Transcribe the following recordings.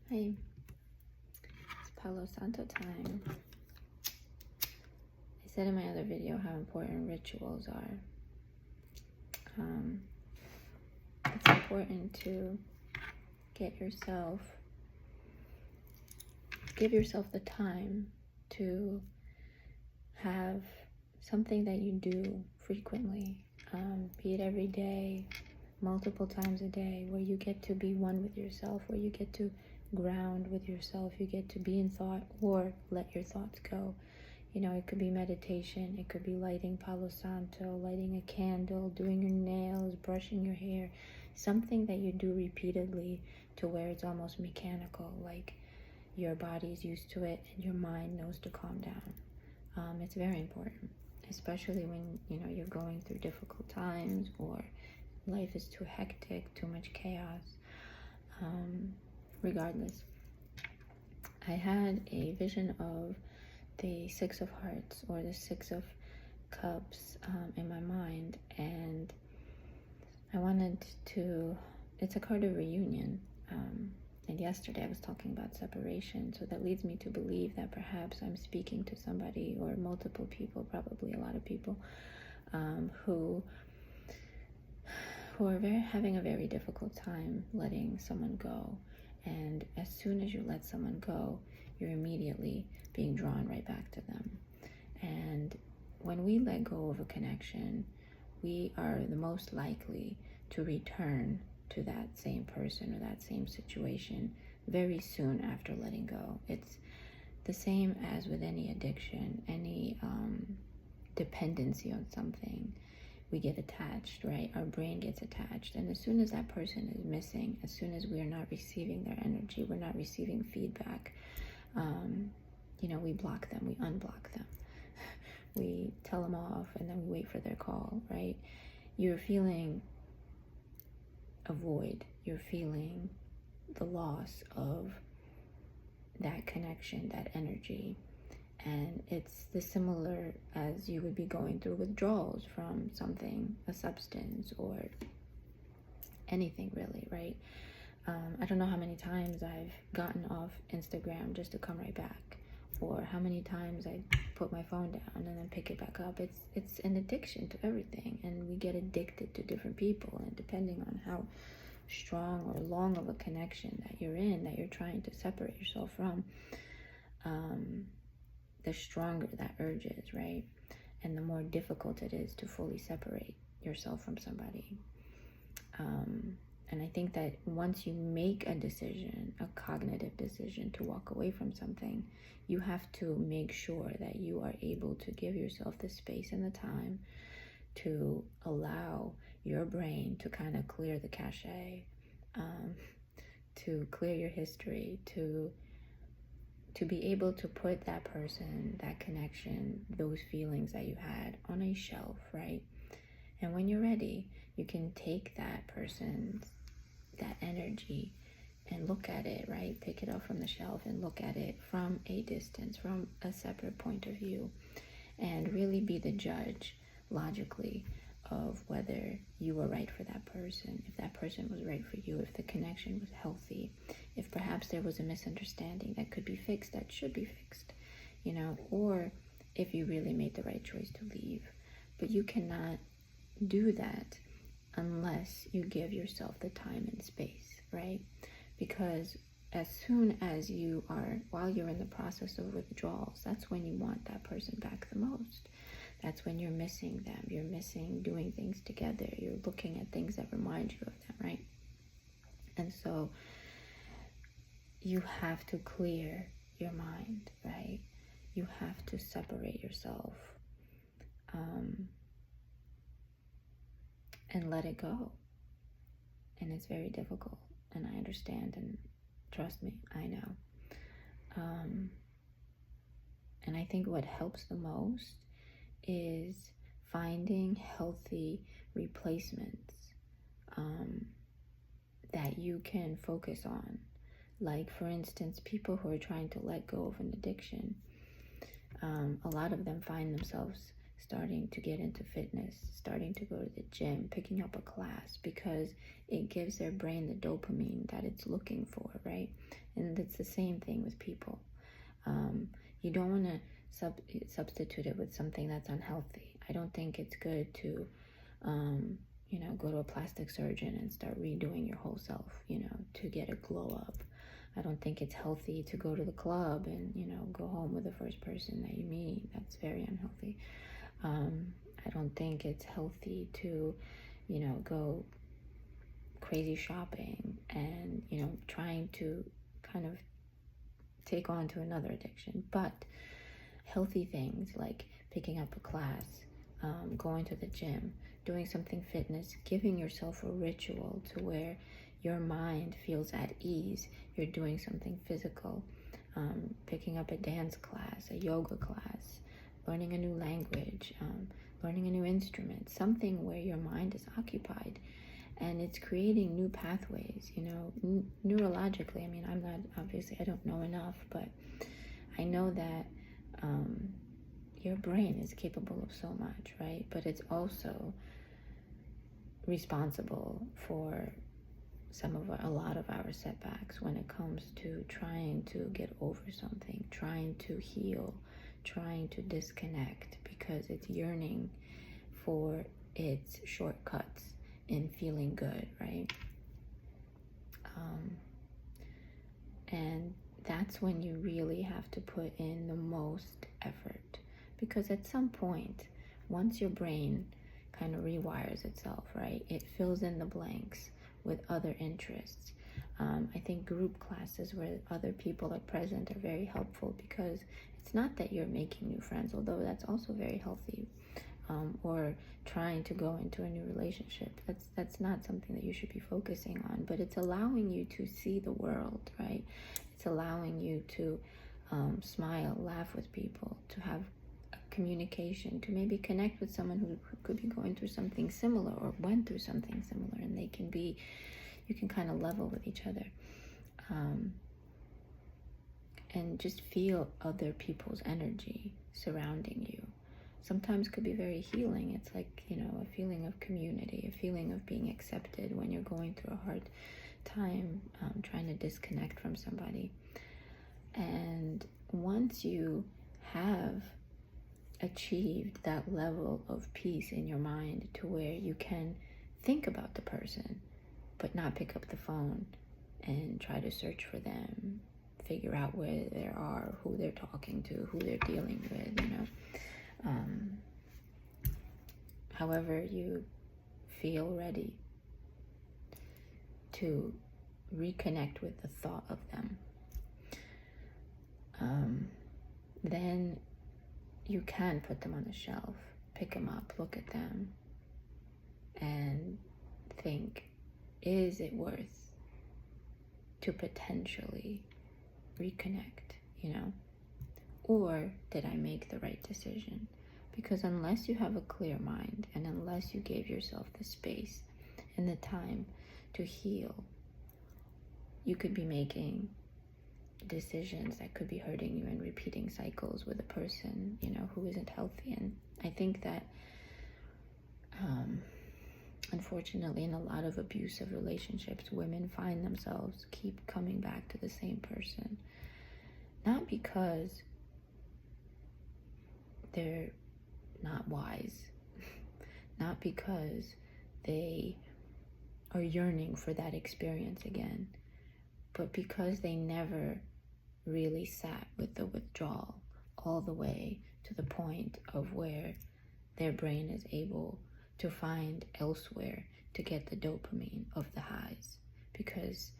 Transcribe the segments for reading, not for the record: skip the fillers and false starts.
Hi, it's Palo Santo time. I said in my other video how important rituals are. It's important to give yourself the time to have something that you do frequently, be it every day, multiple times a day, where you get to be one with yourself, where you get to ground with yourself, you get to be in thought or let your thoughts go. You know, it could be meditation, it could be lighting Palo Santo, lighting a candle, doing your nails, brushing your hair, something that you do repeatedly to where it's almost mechanical, like your body's used to it and your mind knows to calm down. It's very important, especially when, you're going through difficult times or life is too hectic, too much chaos. Regardless, I had a vision of the Six of Hearts or the Six of Cups in my mind, and I wanted to, it's a card of reunion, and yesterday I was talking about separation, so that leads me to believe that perhaps I'm speaking to somebody or multiple people, probably a lot of people, who are having a very difficult time letting someone go. And as soon as you let someone go, you're immediately being drawn right back to them. And when we let go of a connection, we are the most likely to return to that same person or that same situation very soon after letting go. It's the same as with any addiction, any dependency on something. We get attached, right? Our brain gets attached. And as soon as that person is missing, as soon as we are not receiving their energy, we're not receiving feedback, we block them, we unblock them. We tell them off and then we wait for their call, right? You're feeling a void. You're feeling the loss of that connection, that energy. And it's the similar as you would be going through withdrawals from something, a substance or anything really, right? I don't know how many times I've gotten off Instagram just to come right back, or how many times I put my phone down and then pick it back up. It's an addiction to everything, and we get addicted to different people, and depending on how strong or long of a connection that you're in, that you're trying to separate yourself from, the stronger that urge is, right? And the more difficult it is to fully separate yourself from somebody. And I think that once you make a decision, a cognitive decision to walk away from something, you have to make sure that you are able to give yourself the space and the time to allow your brain to kind of clear the cache, to clear your history, to be able to put that person, that connection, those feelings that you had on a shelf, right? And when you're ready, you can take that person's, that energy and look at it, right? Pick it up from the shelf and look at it from a distance, from a separate point of view, and really be the judge logically of whether you were right for that person, if that person was right for you, if the connection was healthy, if perhaps there was a misunderstanding that could be fixed, that should be fixed, or if you really made the right choice to leave. But you cannot do that unless you give yourself the time and space, right? Because as soon as you are, while you're in the process of withdrawals, that's when you want that person back the most. That's when you're missing them. You're missing doing things together. You're looking at things that remind you of them, right? And so you have to clear your mind, right? You have to separate yourself and let it go. And it's very difficult, and I understand, and trust me, I know. And I think what helps the most is finding healthy replacements that you can focus on. Like, for instance, people who are trying to let go of an addiction, a lot of them find themselves starting to get into fitness, starting to go to the gym, picking up a class, because it gives their brain the dopamine that it's looking for, right? And it's the same thing with people. You don't want to substitute it with something that's unhealthy. I don't think it's good to, go to a plastic surgeon and start redoing your whole self, to get a glow up. I don't think it's healthy to go to the club and, go home with the first person that you meet. That's very unhealthy. I don't think it's healthy to, go crazy shopping and, trying to kind of take on to another addiction. But healthy things like picking up a class, going to the gym, doing something fitness, giving yourself a ritual to where your mind feels at ease. You're doing something physical, picking up a dance class, a yoga class, learning a new language, learning a new instrument, something where your mind is occupied. And it's creating new pathways, neurologically. I mean, I don't know enough, but I know that your brain is capable of so much, right? But it's also responsible for a lot of our setbacks when it comes to trying to get over something, trying to heal, trying to disconnect, because it's yearning for its shortcuts in feeling good, right? And that's when you really have to put in the most effort, because at some point, once your brain kind of rewires itself, right, it fills in the blanks with other interests. I think group classes where other people are present are very helpful, because it's not that you're making new friends, although that's also very healthy, or trying to go into a new relationship. That's not something that you should be focusing on, but it's allowing you to see the world, right? It's allowing you to smile, laugh with people, to have communication, to maybe connect with someone who could be going through something similar or went through something similar, and you can kind of level with each other, and just feel other people's energy surrounding you. Sometimes could be very healing. It's like, a feeling of community, a feeling of being accepted when you're going through a hard time, trying to disconnect from somebody. And once you have achieved that level of peace in your mind to where you can think about the person, but not pick up the phone and try to search for them, figure out where they are, who they're talking to, who they're dealing with, however you feel ready to reconnect with the thought of them, then you can put them on the shelf, pick them up, look at them, and think, is it worth to potentially reconnect, Or did I make the right decision? Because unless you have a clear mind, and unless you gave yourself the space and the time to heal, you could be making decisions that could be hurting you and repeating cycles with a person, who isn't healthy. And I think that, unfortunately, in a lot of abusive relationships, women find themselves keep coming back to the same person. Not because they're not wise, not because they are yearning for that experience again, but because they never really sat with the withdrawal all the way to the point of where their brain is able to find elsewhere to get the dopamine of the highs. Because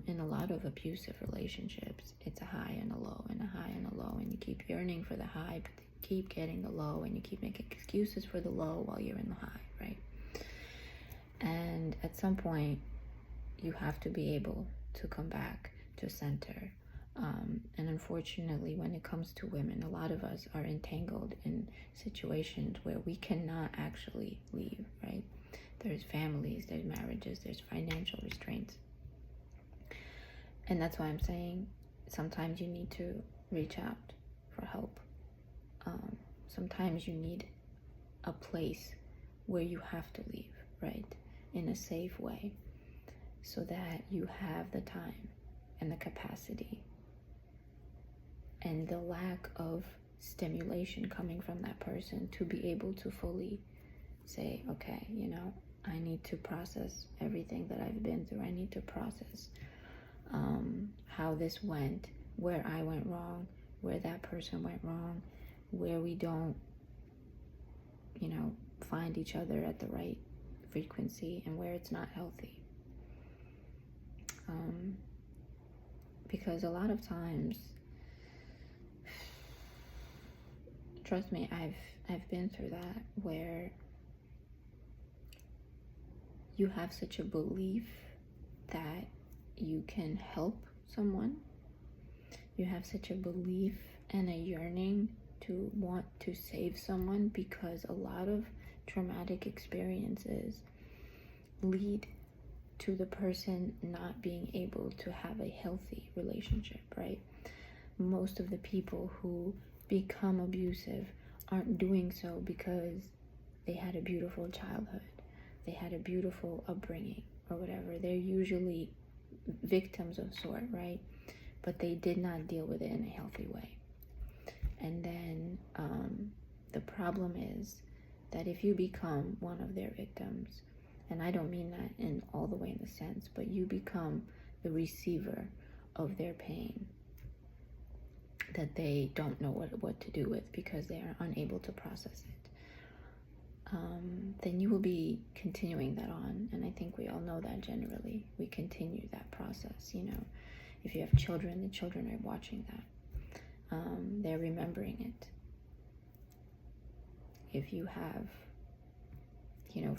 in a lot of abusive relationships, it's a high and a low and a high and a low, and you keep yearning for the high, but you keep getting the low, and you keep making excuses for the low while you're in the high, right? And at some point, you have to be able to come back to center. And unfortunately, when it comes to women, a lot of us are entangled in situations where we cannot actually leave, right? There's families, there's marriages, there's financial restraints. And that's why I'm saying sometimes you need to reach out for help. Sometimes you need a place where you have to leave, right? In a safe way, so that you have the time and the capacity and the lack of stimulation coming from that person to be able to fully say, okay, I need to process everything that I've been through. I need to process how this went, where I went wrong, where that person went wrong, where we don't, find each other at the right frequency, and where it's not healthy. Because a lot of times, trust me, I've been through that, where you have such a belief that you can help someone. You have such a belief and a yearning to want to save someone, because a lot of traumatic experiences lead to the person not being able to have a healthy relationship, right? Most of the people who become abusive aren't doing so because they had a beautiful childhood, they had a beautiful upbringing or whatever. They're usually victims of sort, right? But they did not deal with it in a healthy way. And then the problem is that if you become one of their victims, and I don't mean that in all the way in the sense, but you become the receiver of their pain that they don't know what to do with because they are unable to process it, then you will be continuing that on. And I think we all know that generally. We continue that process, If you have children, the children are watching that. They're remembering it. If you have,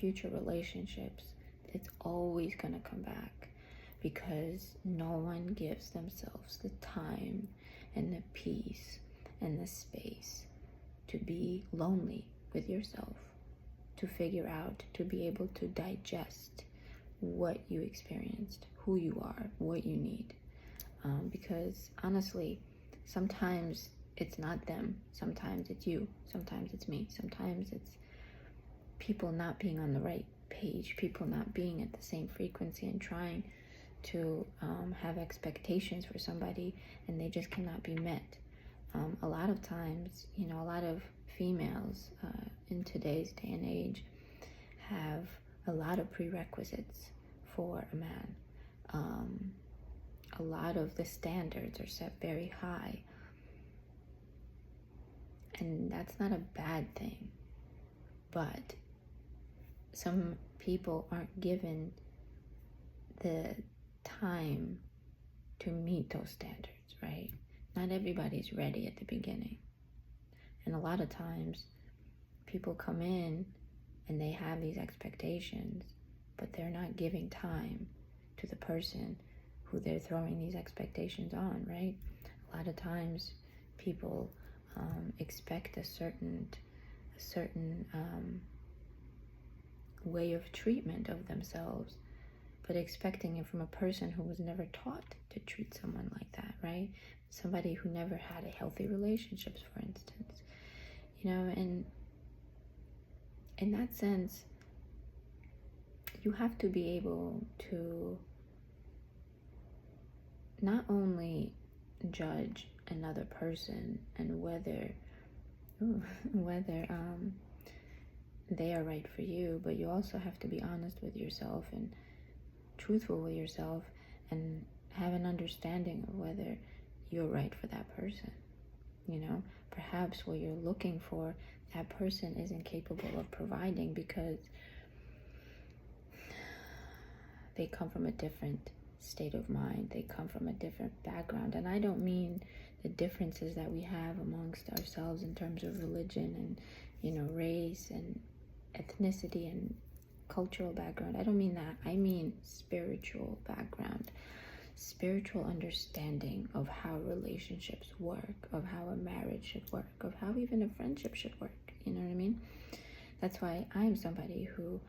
future relationships, it's always going to come back, because no one gives themselves the time and the peace and the space to be lonely with yourself, to figure out, to be able to digest what you experienced, who you are, what you need. Because honestly, sometimes it's not them, sometimes it's you, sometimes it's me, sometimes it's people not being on the right page, people not being at the same frequency and trying to have expectations for somebody, and they just cannot be met. A lot of times, a lot of females in today's day and age have a lot of prerequisites for a man. A lot of the standards are set very high, and that's not a bad thing, but some people aren't given the time to meet those standards, right? Not everybody's ready at the beginning. And a lot of times people come in and they have these expectations, but they're not giving time to the person who they're throwing these expectations on, right? A lot of times people expect a certain way of treatment of themselves, but expecting it from a person who was never taught to treat someone like that, right? Somebody who never had a healthy relationships, for instance, and in that sense, you have to be able to not only judge another person and whether they are right for you, but you also have to be honest with yourself and truthful with yourself and have an understanding of whether you're right for that person. Perhaps what you're looking for, that person isn't capable of providing because they come from a different state of mind. They come from a different background. And I don't mean the differences that we have amongst ourselves in terms of religion and, race and ethnicity and cultural background. I don't mean that. I mean spiritual background, spiritual understanding of how relationships work, of how a marriage should work, of how even a friendship should work. You know what I mean? That's why I'm somebody who,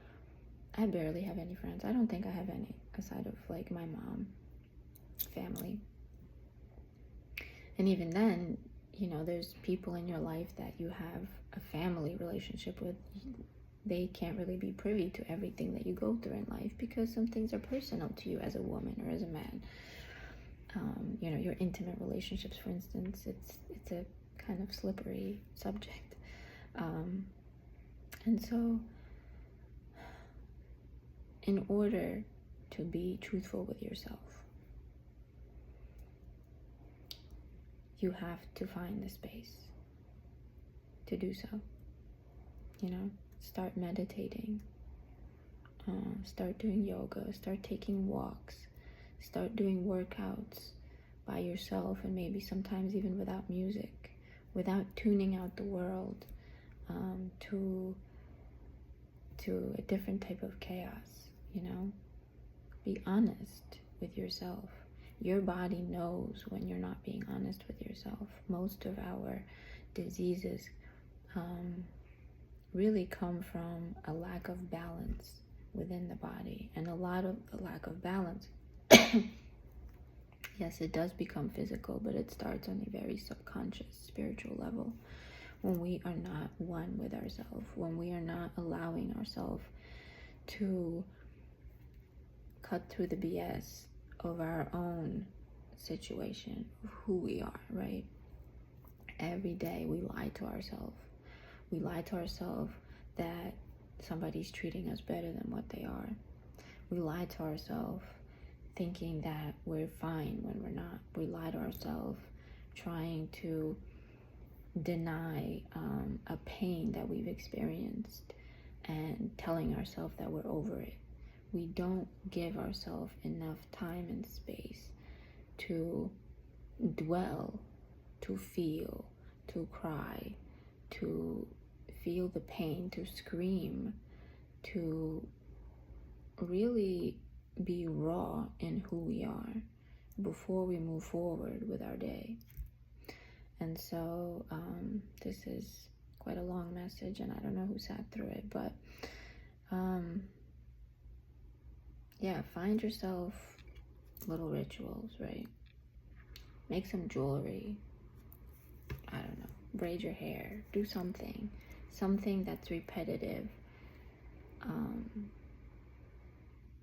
I barely have any friends. I don't think I have any aside of like my mom, family. And even then, there's people in your life that you have a family relationship with, they can't really be privy to everything that you go through in life, because some things are personal to you as a woman or as a man. You know, your intimate relationships, for instance, it's a kind of slippery subject. And so in order to be truthful with yourself, you have to find the space to do so. You know, start meditating, start doing yoga, start taking walks, start doing workouts by yourself, and maybe sometimes even without music, without tuning out the world, to a different type of chaos. You know, be honest with yourself. Your body knows when you're not being honest with yourself. Most of our diseases really come from a lack of balance within the body, and a lot of the lack of balance, yes, it does become physical, but it starts on a very subconscious spiritual level, when we are not one with ourselves, when we are not allowing ourselves to cut through the BS of our own situation, of who we are, right? Every day we lie to ourselves. We lie to ourselves that somebody's treating us better than what they are. We lie to ourselves thinking that we're fine when we're not. We lie to ourselves trying to deny a pain that we've experienced and telling ourselves that we're over it. We don't give ourselves enough time and space to dwell, to feel, to cry, to feel the pain, to scream, to really be raw in who we are before we move forward with our day. And so this is quite a long message, and I don't know who sat through it, but yeah, find yourself little rituals, right? Make some jewelry. I don't know, braid your hair, do something that's repetitive,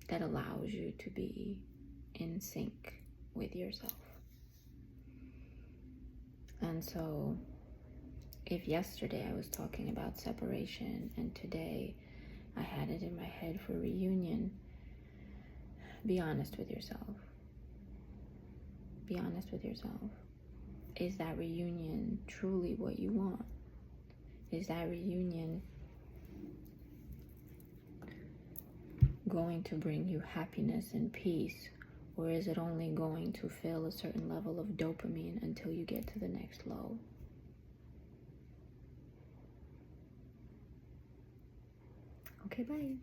that allows you to be in sync with yourself. And so if yesterday I was talking about separation and today I had it in my head for reunion, be honest with yourself. Be honest with yourself. Is that reunion truly what you want? Is that reunion going to bring you happiness and peace? Or is it only going to fill a certain level of dopamine until you get to the next low? Okay, bye.